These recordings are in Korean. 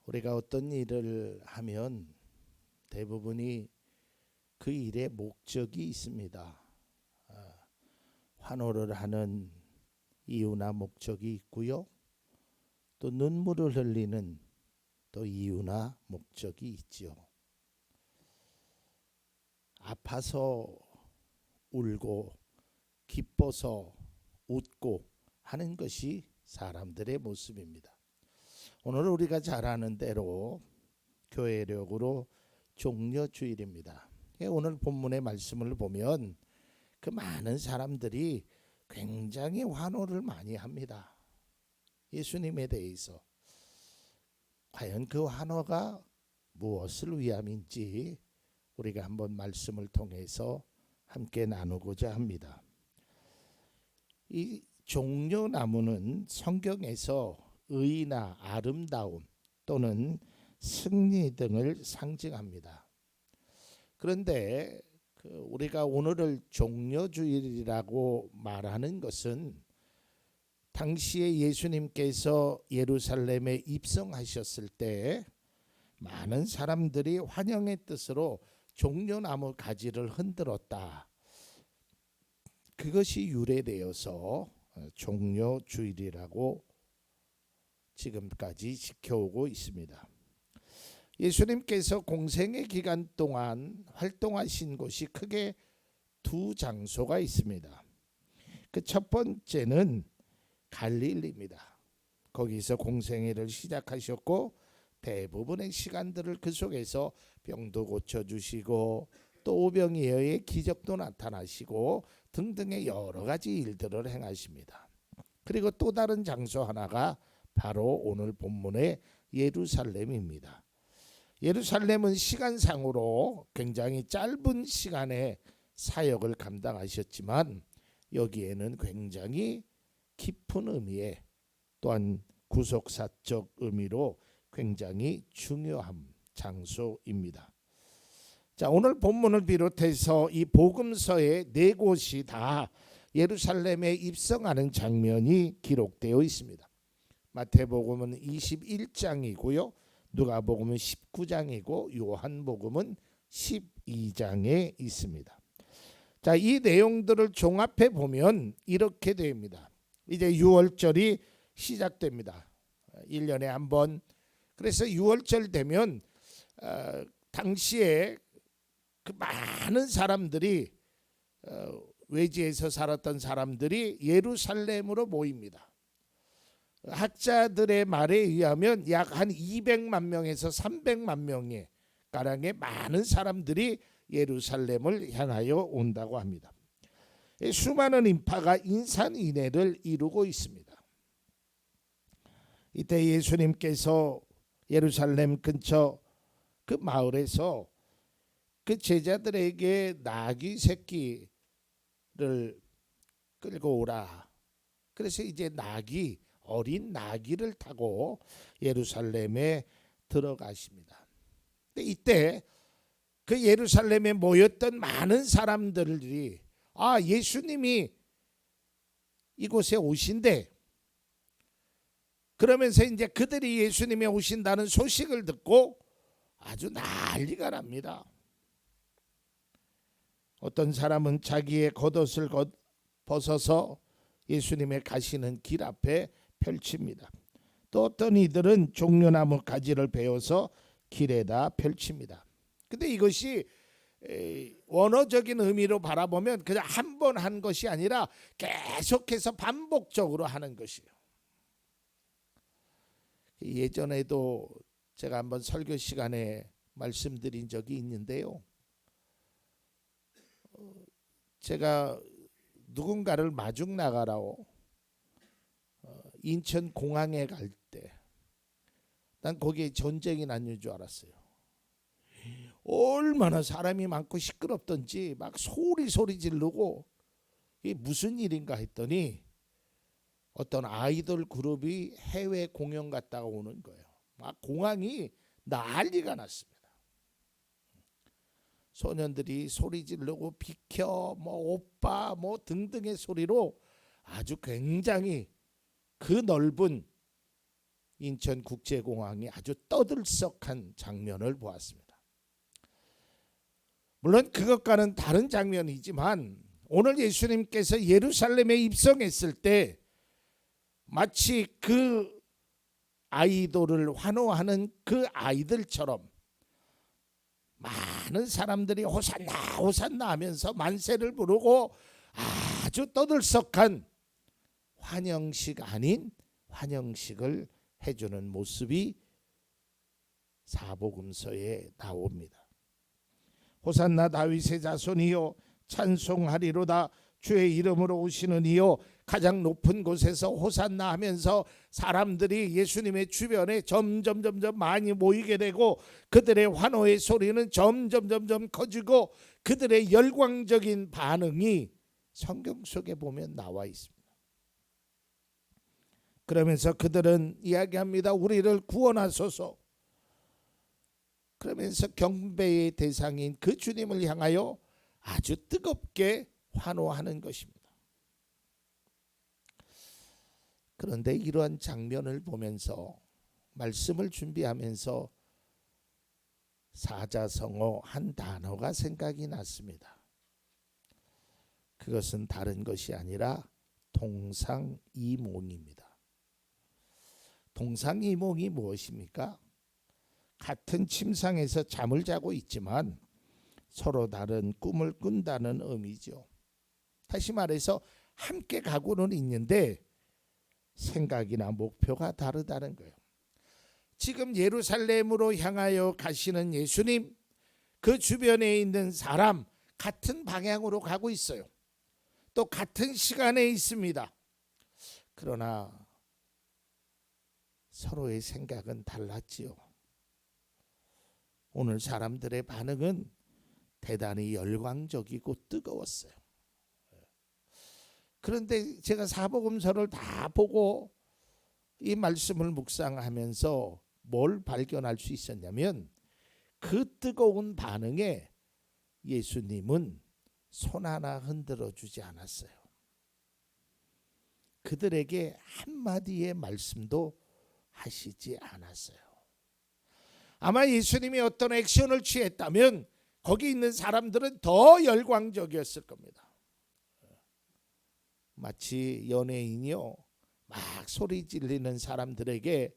우리가 어떤 일을 하면 대부분이 그 일의 목적이 있습니다. 환호를 하는 이유나 목적이 있고요. 또 눈물을 흘리는 또 이유나 목적이 있지요. 아파서 울고 기뻐서 웃고 하는 것이 사람들의 모습입니다. 오늘 우리가 잘 아는 대로 교회력으로 종려주일입니다. 오늘 본문의 말씀을 보면 그 많은 사람들이 굉장히 환호를 많이 합니다. 예수님에 대해서. 과연 그 환호가 무엇을 위함인지 우리가 한번 말씀을 통해서 함께 나누고자 합니다. 이 종려나무는 성경에서 의나 아름다움 또는 승리 등을 상징합니다. 그런데 우리가 오늘을 종려주일이라고 말하는 것은 당시에 예수님께서 예루살렘에 입성하셨을 때 많은 사람들이 환영의 뜻으로 종려나무 가지를 흔들었다. 그것이 유래되어서 종려주일이라고 지금까지 지켜오고 있습니다. 예수님께서 공생의 기간 동안 활동하신 곳이 크게 두 장소가 있습니다. 그 첫 번째는 갈릴리입니다. 거기서 공생애를 시작하셨고 대부분의 시간들을 그 속에서 병도 고쳐주시고 또 오병이어의 기적도 나타나시고 등등의 여러 가지 일들을 행하십니다. 그리고 또 다른 장소 하나가 바로 오늘 본문의 예루살렘입니다. 예루살렘은 시간상으로 굉장히 짧은 시간에 사역을 감당하셨지만 여기에는 굉장히 깊은 의미에 또한 구속사적 의미로 굉장히 중요한 장소입니다. 자, 오늘 본문을 비롯해서 이 복음서의 네 곳이 다 예루살렘에 입성하는 장면이 기록되어 있습니다. 마태복음은 21장이고요. 누가복음은 19장이고 요한복음은 12장에 있습니다. 자, 이 내용들을 종합해 보면 이렇게 됩니다. 이제 6월절이 시작됩니다. 1년에 한 번. 그래서 6월절 되면 당시에 그 많은 사람들이 외지에서 살았던 사람들이 예루살렘으로 모입니다. 학자들의 말에 의하면 약 한 200만 명에서 300만 명의 가량의 많은 사람들이 예루살렘을 향하여 온다고 합니다. 수많은 인파가 인산인해를 이루고 있습니다. 이때 예수님께서 예루살렘 근처 그 마을에서 그 제자들에게 나귀 새끼를 끌고 오라. 그래서 이제 어린 나귀를 타고 예루살렘에 들어가십니다. 근데 이때 그 예루살렘에 모였던 많은 사람들이 예수님이 이곳에 오신대. 그러면서 이제 그들이 예수님이 오신다는 소식을 듣고 아주 난리가 납니다. 어떤 사람은 자기의 겉옷을 벗어서 예수님의 가시는 길 앞에 펼칩니다. 또 어떤 이들은 종려나무 가지를 베어서 길에다 펼칩니다. 근데 이것이 원어적인 의미로 바라보면 그냥 한 번 한 것이 아니라 계속해서 반복적으로 하는 것이에요. 예전에도 제가 한번 설교 시간에 말씀드린 적이 있는데요. 제가 누군가를 마중 나가라고 인천 공항에 갈 때 난 거기에 전쟁이 났는 줄 알았어요. 얼마나 사람이 많고 시끄럽던지 막 소리 지르고 이게 무슨 일인가 했더니 어떤 아이돌 그룹이 해외 공연 갔다가 오는 거예요. 막 공항이 난리가 났습니다. 소년들이 소리 지르고 비켜 오빠 등등의 소리로 아주 굉장히 그 넓은 인천국제공항이 아주 떠들썩한 장면을 보았습니다. 물론 그것과는 다른 장면이지만 오늘 예수님께서 예루살렘에 입성했을 때 마치 그 아이돌을 환호하는 그 아이들처럼 많은 사람들이 호산나 호산나 하면서 만세를 부르고 아주 떠들썩한 환영식 아닌 환영식을 해주는 모습이 사복음서에 나옵니다. 호산나 다윗의 자손이요 찬송하리로다 주의 이름으로 오시는 이요 가장 높은 곳에서 호산나 하면서 사람들이 예수님의 주변에 점점 많이 모이게 되고 그들의 환호의 소리는 점점 커지고 그들의 열광적인 반응이 성경 속에 보면 나와 있습니다. 그러면서 그들은 이야기합니다. 우리를 구원하소서. 그러면서 경배의 대상인 그 주님을 향하여 아주 뜨겁게 환호하는 것입니다. 그런데 이러한 장면을 보면서 말씀을 준비하면서 사자성어 한 단어가 생각이 났습니다. 그것은 다른 것이 아니라 동상이몽입니다. 동상이몽이 무엇입니까? 같은 침상에서 잠을 자고 있지만 서로 다른 꿈을 꾼다는 의미죠. 다시 말해서 함께 가고는 있는데 생각이나 목표가 다르다는 거예요. 지금 예루살렘으로 향하여 가시는 예수님, 그 주변에 있는 사람 같은 방향으로 가고 있어요. 또 같은 시간에 있습니다. 그러나 서로의 생각은 달랐지요. 오늘 사람들의 반응은 대단히 열광적이고 뜨거웠어요. 그런데 제가 사복음서를 다 보고 이 말씀을 묵상하면서 뭘 발견할 수 있었냐면 그 뜨거운 반응에 예수님은 손 하나 흔들어 주지 않았어요. 그들에게 한마디의 말씀도 하시지 않았어요. 아마 예수님이 어떤 액션을 취했다면 거기 있는 사람들은 더 열광적이었을 겁니다. 마치 연예인이요 막 소리 지르는 사람들에게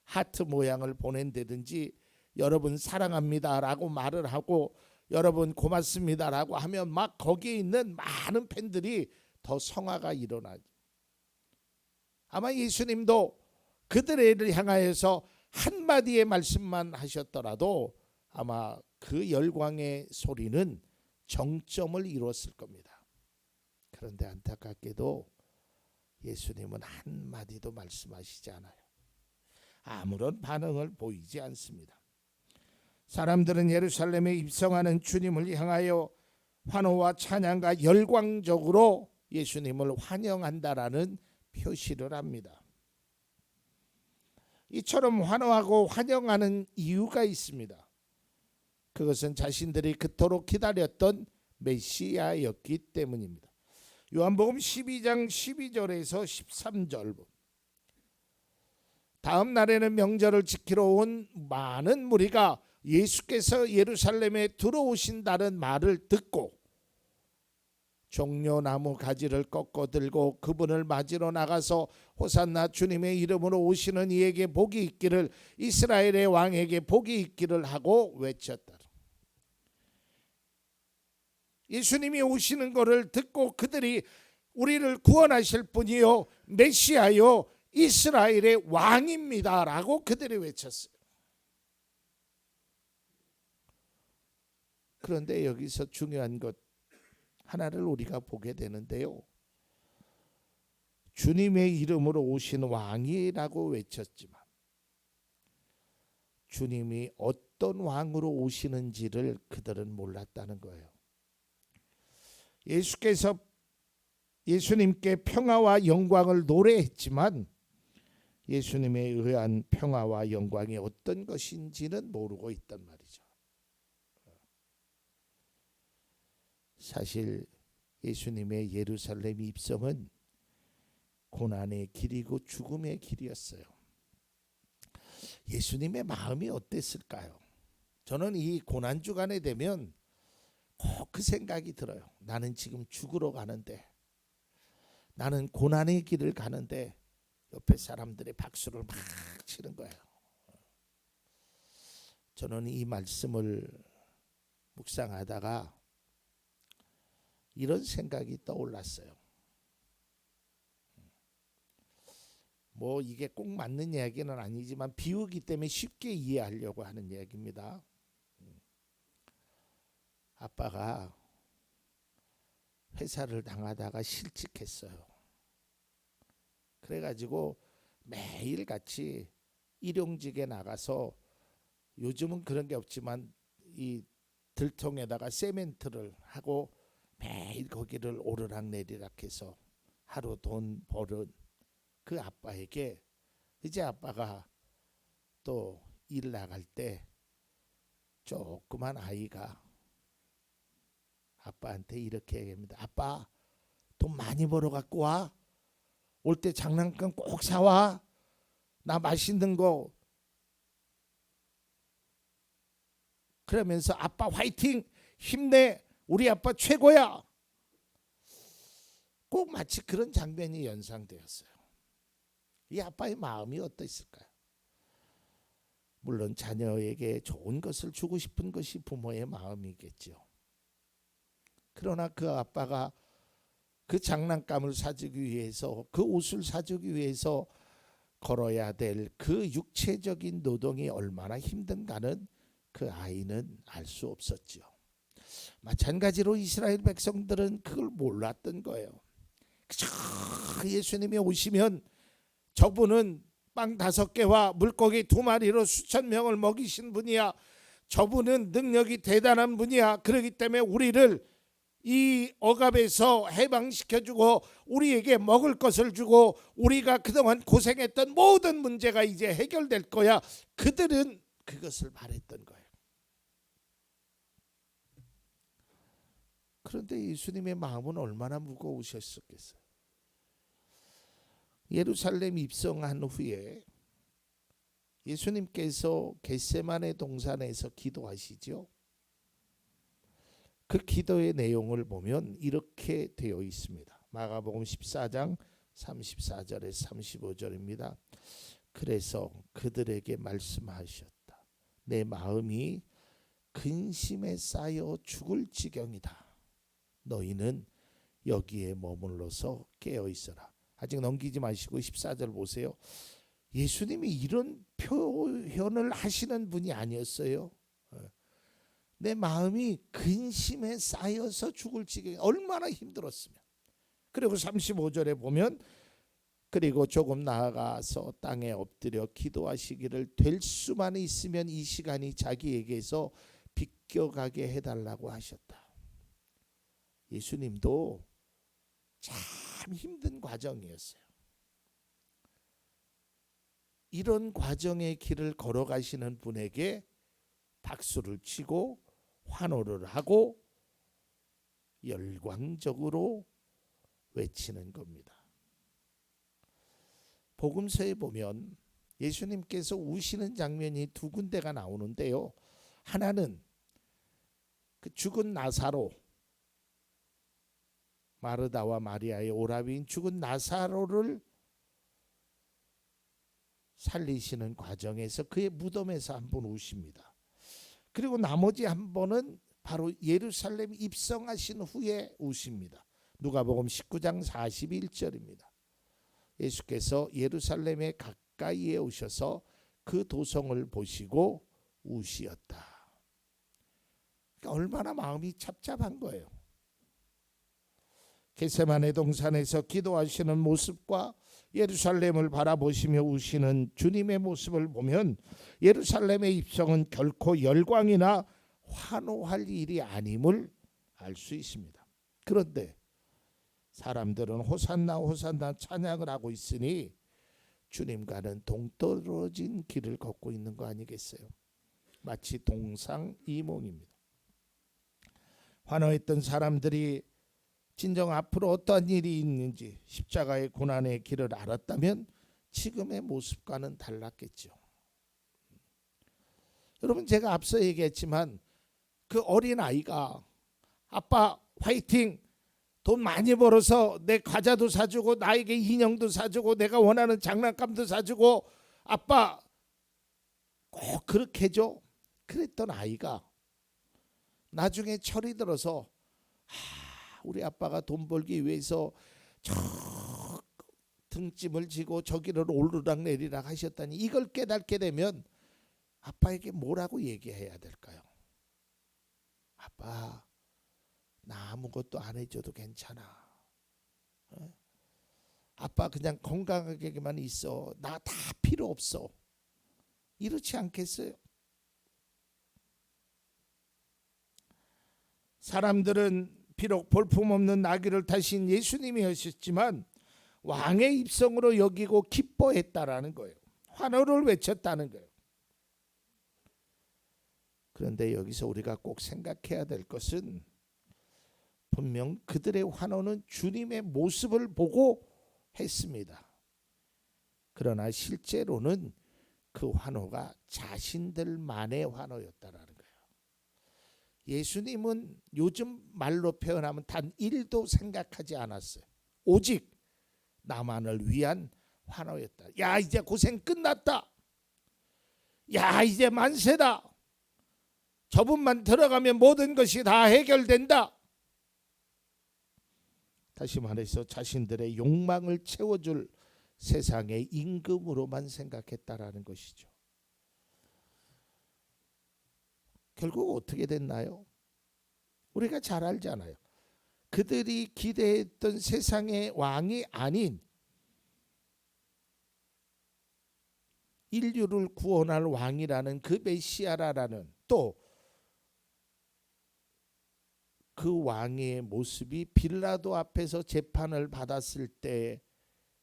하트 모양을 보낸다든지 여러분 사랑합니다라고 말을 하고 여러분 고맙습니다라고 하면 막 거기에 있는 많은 팬들이 더 성화가 일어나죠. 아마 예수님도 그들을 향하여서 한마디의 말씀만 하셨더라도 아마 그 열광의 소리는 정점을 이뤘을 겁니다. 그런데 안타깝게도 예수님은 한마디도 말씀하시지 않아요. 아무런 반응을 보이지 않습니다. 사람들은 예루살렘에 입성하는 주님을 향하여 환호와 찬양과 열광적으로 예수님을 환영한다라는 표시를 합니다. 이처럼 환호하고 환영하는 이유가 있습니다. 그것은 자신들이 그토록 기다렸던 메시아였기 때문입니다. 요한복음 12장 12절에서 13절 다음 날에는 명절을 지키러 온 많은 무리가 예수께서 예루살렘에 들어오신다는 말을 듣고 종려나무 가지를 꺾어 들고 그분을 맞으러 나가서 호산나 주님의 이름으로 오시는 이에게 복이 있기를 이스라엘의 왕에게 복이 있기를 하고 외쳤다. 예수님이 오시는 것을 듣고 그들이 우리를 구원하실 분이요 메시아요 이스라엘의 왕입니다 라고 그들이 외쳤어요. 그런데 여기서 중요한 것 하나를 우리가 보게 되는데요. 주님의 이름으로 오신 왕이라고 외쳤지만 주님이 어떤 왕으로 오시는지를 그들은 몰랐다는 거예요. 예수님께 평화와 영광을 노래했지만 예수님에 의한 평화와 영광이 어떤 것인지는 모르고 있단 말이죠. 사실 예수님의 예루살렘 입성은 고난의 길이고 죽음의 길이었어요. 예수님의 마음이 어땠을까요? 저는 이 고난 주간에 되면 꼭 그 생각이 들어요. 나는 지금 죽으러 가는데, 나는 고난의 길을 가는데 옆에 사람들의 박수를 막 치는 거예요. 저는 이 말씀을 묵상하다가 이런 생각이 떠올랐어요. 뭐 이게 꼭 맞는 이야기는 아니지만 비유기 때문에 쉽게 이해하려고 하는 이야기입니다. 아빠가 회사를 당하다가 실직했어요. 그래가지고 매일 같이 일용직에 나가서, 요즘은 그런 게 없지만 이 들통에다가 세멘트를 하고 매일 거기를 오르락내리락 해서 하루 돈 버는 그 아빠에게 이제 아빠가 또 일 나갈 때 조그만 아이가 아빠한테 이렇게 얘기합니다. 아빠, 돈 많이 벌어 갖고 와. 올 때 장난감 꼭 사와. 나 맛있는 거. 그러면서 아빠 화이팅, 힘내, 우리 아빠 최고야. 꼭 마치 그런 장면이 연상되었어요. 이 아빠의 마음이 어떠했을까요? 물론 자녀에게 좋은 것을 주고 싶은 것이 부모의 마음이겠죠. 그러나 그 아빠가 그 장난감을 사주기 위해서, 그 옷을 사주기 위해서 걸어야 될 그 육체적인 노동이 얼마나 힘든가는 그 아이는 알 수 없었죠. 마찬가지로 이스라엘 백성들은 그걸 몰랐던 거예요. 예수님이 오시면 저분은 빵 5개와 물고기 2마리로 수천 명을 먹이신 분이야. 저분은 능력이 대단한 분이야. 그렇기 때문에 우리를 이 억압에서 해방시켜주고 우리에게 먹을 것을 주고 우리가 그동안 고생했던 모든 문제가 이제 해결될 거야. 그들은 그것을 말했던 거예요. 그런데 예수님의 마음은 얼마나 무거우셨겠어요. 예루살렘 입성한 후에 예수님께서 겟세마네 동산에서 기도하시죠. 그 기도의 내용을 보면 이렇게 되어 있습니다. 마가복음 14장 34절에 35절입니다. 그래서 그들에게 말씀하셨다. 내 마음이 근심에 쌓여 죽을 지경이다. 너희는 여기에 머물러서 깨어 있어라. 아직 넘기지 마시고 14절 보세요. 예수님이 이런 표현을 하시는 분이 아니었어요. 내 마음이 근심에 쌓여서 죽을 지경이, 얼마나 힘들었으면. 그리고 35절에 보면 그리고 조금 나아가서 땅에 엎드려 기도하시기를 될 수만 있으면 이 시간이 자기에게서 비껴가게 해달라고 하셨다. 예수님도 참 힘든 과정이었어요. 이런 과정의 길을 걸어가시는 분에게 박수를 치고 환호를 하고 열광적으로 외치는 겁니다. 복음서에 보면 예수님께서 우시는 장면이 2군데가 나오는데요. 하나는 그 죽은 나사로, 마르다와 마리아의 오라비인 죽은 나사로를 살리시는 과정에서 그의 무덤에서 한 번 우십니다. 그리고 나머지 한 번은 바로 예루살렘 입성하신 후에 우십니다. 누가복음 19장 41절입니다. 예수께서 예루살렘에 가까이에 오셔서 그 도성을 보시고 우시었다. 그러니까 얼마나 마음이 착잡한 거예요. 겟세마네 동산에서 기도하시는 모습과 예루살렘을 바라보시며 우시는 주님의 모습을 보면 예루살렘의 입성은 결코 열광이나 환호할 일이 아님을 알 수 있습니다. 그런데 사람들은 호산나 호산나 찬양을 하고 있으니 주님과는 동떨어진 길을 걷고 있는 거 아니겠어요? 마치 동상이몽입니다. 환호했던 사람들이 진정 앞으로 어떠한 일이 있는지 십자가의 고난의 길을 알았다면 지금의 모습과는 달랐겠죠. 여러분, 제가 앞서 얘기했지만 그 어린 아이가 아빠 화이팅, 돈 많이 벌어서 내 과자도 사주고 나에게 인형도 사주고 내가 원하는 장난감도 사주고 아빠 꼭 그렇게 해줘, 그랬던 아이가 나중에 철이 들어서 우리 아빠가 돈 벌기 위해서 저 등짐을 지고 저기를 오르락 내리락 하셨다니, 이걸 깨닫게 되면 아빠에게 뭐라고 얘기해야 될까요? 아빠, 나 아무것도 안 해줘도 괜찮아. 아빠 그냥 건강하게만 있어. 나 다 필요 없어. 이렇지 않겠어요? 사람들은 비록 볼품없는 나귀를 타신 예수님이 하셨지만 왕의 입성으로 여기고 기뻐했다라는 거예요. 환호를 외쳤다는 거예요. 그런데 여기서 우리가 꼭 생각해야 될 것은, 분명 그들의 환호는 주님의 모습을 보고 했습니다. 그러나 실제로는 그 환호가 자신들만의 환호였다라는 거예요. 예수님은 요즘 말로 표현하면 단 1도 생각하지 않았어요. 오직 나만을 위한 환호였다. 야, 이제 고생 끝났다. 야, 이제 만세다. 저분만 들어가면 모든 것이 다 해결된다. 다시 말해서 자신들의 욕망을 채워줄 세상의 임금으로만 생각했다라는 것이죠. 결국 어떻게 됐나요? 우리가 잘 알잖아요. 그들이 기대했던 세상의 왕이 아닌 인류를 구원할 왕이라는 그 메시아라는, 또 그 왕의 모습이 빌라도 앞에서 재판을 받았을 때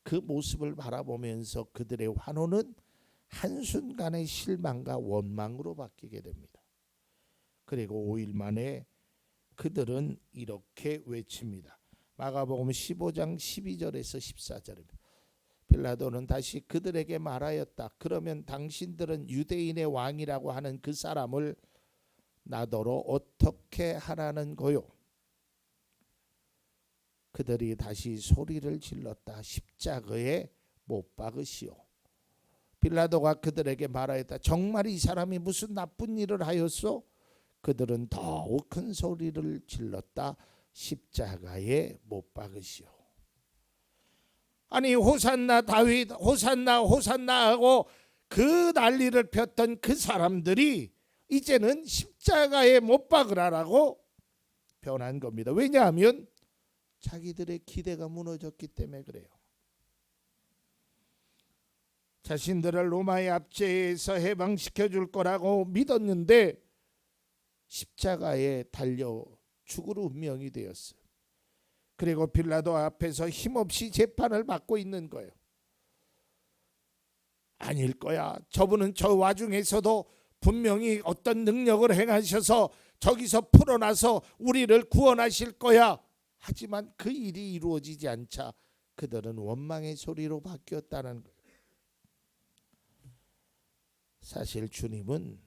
그 모습을 바라보면서 그들의 환호는 한순간의 실망과 원망으로 바뀌게 됩니다. 그리고 5일 만에 그들은 이렇게 외칩니다. 마가복음 15장 12절에서 14절입니다. 빌라도는 다시 그들에게 말하였다. 그러면 당신들은 유대인의 왕이라고 하는 그 사람을 나더러 어떻게 하라는 거요? 그들이 다시 소리를 질렀다. 십자가에 못 박으시오. 빌라도가 그들에게 말하였다. 정말 이 사람이 무슨 나쁜 일을 하였소? 그들은 더욱 큰 소리를 질렀다. 십자가에 못 박으시오. 아니, 호산나 다윗, 호산나 호산나 하고 그 난리를 폈던 그 사람들이 이제는 십자가에 못 박으라라고 변한 겁니다. 왜냐하면 자기들의 기대가 무너졌기 때문에 그래요. 자신들을 로마의 압제에서 해방시켜 줄 거라고 믿었는데 십자가에 달려 죽을 운명이 되었어요. 그리고 빌라도 앞에서 힘없이 재판을 받고 있는 거예요. 아닐 거야. 저분은 저 와중에서도 분명히 어떤 능력을 행하셔서 저기서 풀어나서 우리를 구원하실 거야. 하지만 그 일이 이루어지지 않자 그들은 원망의 소리로 바뀌었다는 거예요. 사실 주님은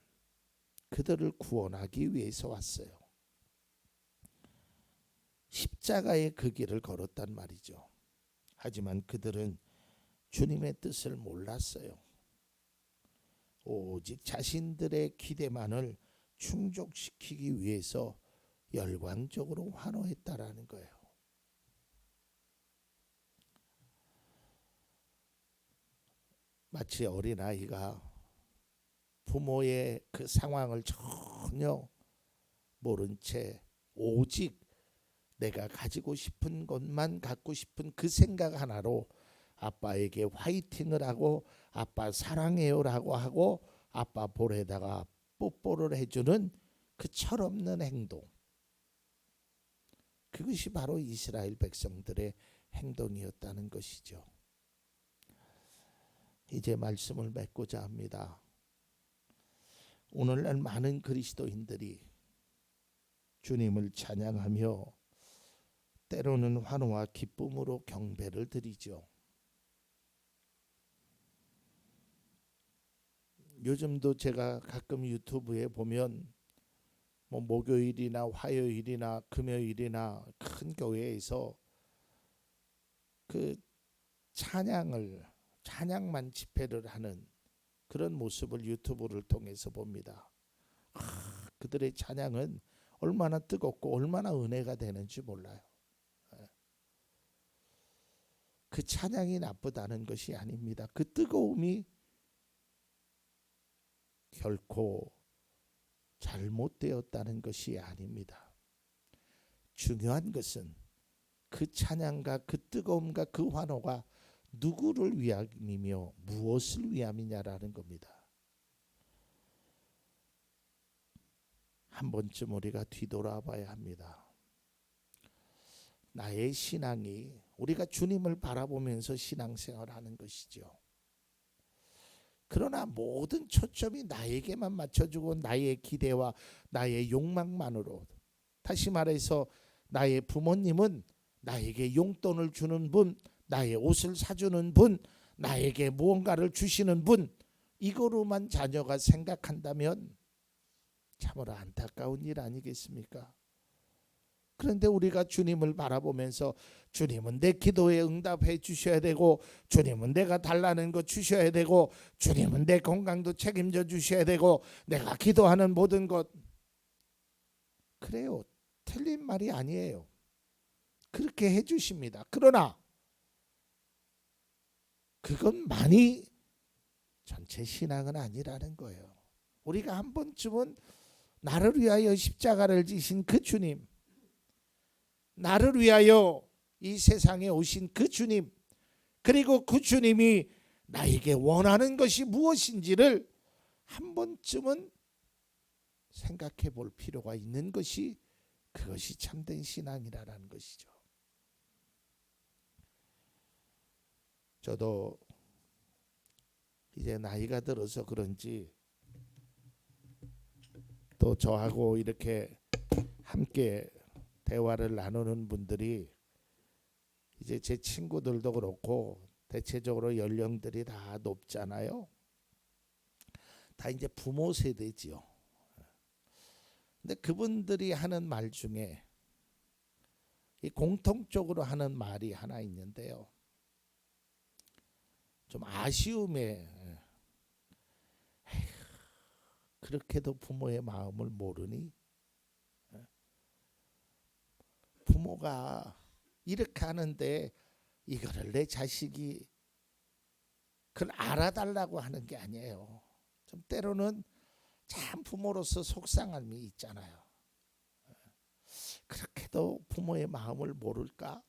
그들을 구원하기 위해서 왔어요. 십자가의 그 길을 걸었단 말이죠. 하지만 그들은 주님의 뜻을 몰랐어요. 오직 자신들의 기대만을 충족시키기 위해서 열광적으로 환호했다라는 거예요. 마치 어린아이가 부모의 그 상황을 전혀 모른 채 오직 내가 가지고 싶은 것만 갖고 싶은 그 생각 하나로 아빠에게 화이팅을 하고 아빠 사랑해요라고 하고 아빠 볼에다가 뽀뽀를 해주는 그 철없는 행동, 그것이 바로 이스라엘 백성들의 행동이었다는 것이죠. 이제 말씀을 맺고자 합니다. 오늘날 많은 그리스도인들이 주님을 찬양하며 때로는 환호와 기쁨으로 경배를 드리죠. 요즘도 제가 가끔 유튜브에 보면 뭐 목요일이나 화요일이나 금요일이나 큰 교회에서 그 찬양만 집회를 하는 그런 모습을 유튜브를 통해서 봅니다. 그들의 찬양은 얼마나 뜨겁고 얼마나 은혜가 되는지 몰라요. 그 찬양이 나쁘다는 것이 아닙니다. 그 뜨거움이 결코 잘못되었다는 것이 아닙니다. 중요한 것은 그 찬양과 그 뜨거움과 그 환호가 누구를 위함이며 무엇을 위함이냐라는 겁니다. 한 번쯤 우리가 뒤돌아봐야 합니다. 나의 신앙이 우리가 주님을 바라보면서 신앙생활하는 것이죠. 그러나 모든 초점이 나에게만 맞춰주고 나의 기대와 나의 욕망만으로, 다시 말해서 나의 부모님은 나에게 용돈을 주는 분, 나의 옷을 사주는 분, 나에게 무언가를 주시는 분, 이거로만 자녀가 생각한다면 참으로 안타까운 일 아니겠습니까? 그런데 우리가 주님을 바라보면서 주님은 내 기도에 응답해 주셔야 되고, 주님은 내가 달라는 거 주셔야 되고, 주님은 내 건강도 책임져 주셔야 되고, 내가 기도하는 모든 것, 그래요. 틀린 말이 아니에요. 그렇게 해 주십니다. 그러나 그건 많이 전체 신앙은 아니라는 거예요. 우리가 한 번쯤은 나를 위하여 십자가를 지신 그 주님, 나를 위하여 이 세상에 오신 그 주님, 그리고 그 주님이 나에게 원하는 것이 무엇인지를 한 번쯤은 생각해 볼 필요가 있는 것이, 그것이 참된 신앙이라는 것이죠. 저도 이제 나이가 들어서 그런지 또 저하고 이렇게 함께 대화를 나누는 분들이 이제 제 친구들도 그렇고 대체적으로 연령들이 다 높잖아요. 다 이제 부모 세대지요. 근데 그분들이 하는 말 중에 이 공통적으로 하는 말이 하나 있는데요. 좀 아쉬움에, 그렇게도 부모의 마음을 모르니? 부모가 이렇게 하는데 이거를 내 자식이 그걸 알아달라고 하는 게 아니에요. 좀 때로는 참 부모로서 속상함이 있잖아요. 그렇게도 부모의 마음을 모를까?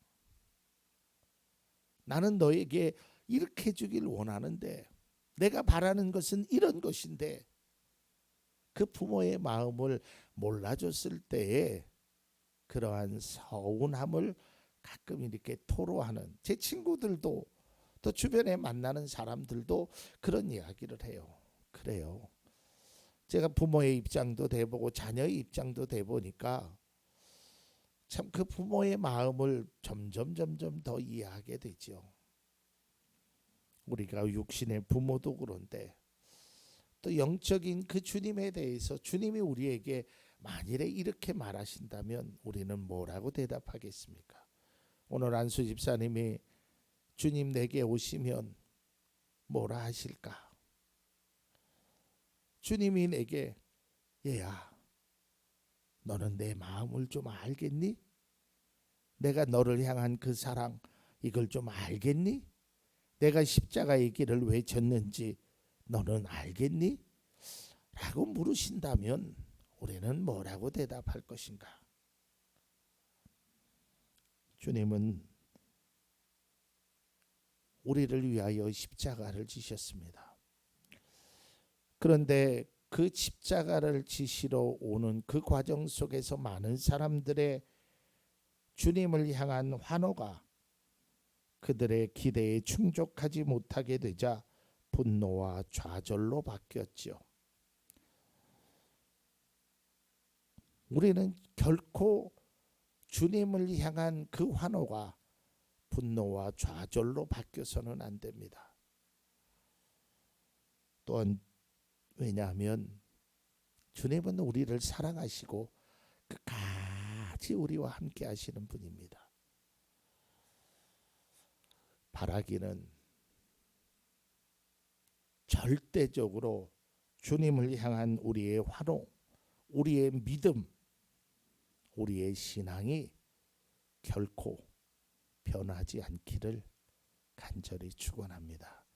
나는 너에게 이렇게 해주길 원하는데, 내가 바라는 것은 이런 것인데, 그 부모의 마음을 몰라줬을 때에 그러한 서운함을 가끔 이렇게 토로하는 제 친구들도, 또 주변에 만나는 사람들도 그런 이야기를 해요. 그래요. 제가 부모의 입장도 돼보고 자녀의 입장도 돼보니까 참 그 부모의 마음을 점점 더 이해하게 되죠. 우리가 육신의 부모도 그런데 또 영적인 그 주님에 대해서 주님이 우리에게 만일에 이렇게 말하신다면 우리는 뭐라고 대답하겠습니까? 오늘 안수 집사님이 주님 내게 오시면 뭐라 하실까? 주님이 내게, 얘야, 너는 내 마음을 좀 알겠니? 내가 너를 향한 그 사랑, 이걸 좀 알겠니? 내가 십자가의 길을 왜 졌는지 너는 알겠니? 라고 물으신다면 우리는 뭐라고 대답할 것인가? 주님은 우리를 위하여 십자가를 지셨습니다. 그런데 그 십자가를 지시러 오는 그 과정 속에서 많은 사람들의 주님을 향한 환호가 그들의 기대에 충족하지 못하게 되자 분노와 좌절로 바뀌었죠. 우리는 결코 주님을 향한 그 환호가 분노와 좌절로 바뀌어서는 안 됩니다. 또한 왜냐하면 주님은 우리를 사랑하시고 끝까지 우리와 함께 하시는 분입니다. 바라기는 절대적으로 주님을 향한 우리의 환호, 우리의 믿음, 우리의 신앙이 결코 변하지 않기를 간절히 축원합니다.